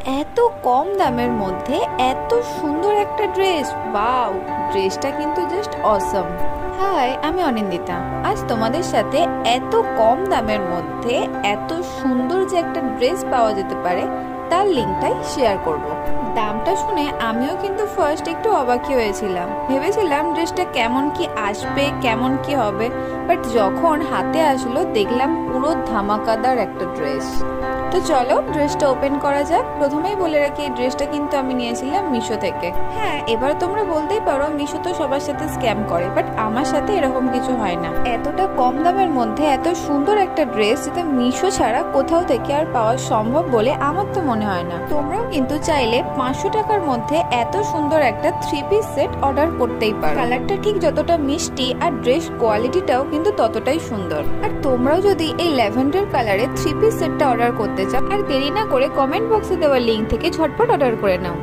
এত কম দামের মধ্যে এত সুন্দর একটা ড্রেস, ওয়াও! ড্রেসটা কিন্তু জাস্ট অসম। হাই, আমি অনিন্দিতা। আজ তোমাদের সাথে এত কম দামের মধ্যে এত সুন্দর যে একটা ড্রেস পাওয়া যেতে পারে তার লিঙ্কটাই শেয়ার করব। দামটা শুনে আমিও কিন্তু ফার্স্ট একটু অবাকই হয়েছিলাম, ভেবেছিলাম ড্রেসটা কেমন কি আসবে, কেমন কি হবে, বাট যখন হাতে আসলো দেখলাম পুরো ধামাকাদার একটা ড্রেস। তো চলো ড্রেসটা ওপেন করা যাক। প্রথমেই বলে রাখি, এই ড্রেসটা কিন্তু আমি নিয়েছিলাম মিশো থেকে। হ্যাঁ, এবার তোমরা বলতেই পারো মিশো তো সবার সাথে স্ক্যাম করে, বাট আমার সাথে এরকম কিছু হয় না। এতটা কম দামের মধ্যে এত সুন্দর একটা ড্রেস যেটা মিশো ছাড়া কোথাও থেকে আর পাওয়া সম্ভব বলে আমার তো মনে হয় না। তোমরাও কিন্তু চাইলে 500 টাকার মধ্যে এত সুন্দর একটা 3 পিস সেট অর্ডার করতেই পারো। কালারটা ঠিক যতটা মিষ্টি আর ড্রেস কোয়ালিটিটাও কিন্তু ততটাই সুন্দর। আর তোমরাও যদি এই ল্যাভেন্ডার কালারের 3 পিস সেটটা অর্ডার করতে চাও, আর দেরি না করে কমেন্ট বক্সে দেওয়া লিঙ্ক থেকে ঝটপট অর্ডার করে নাও।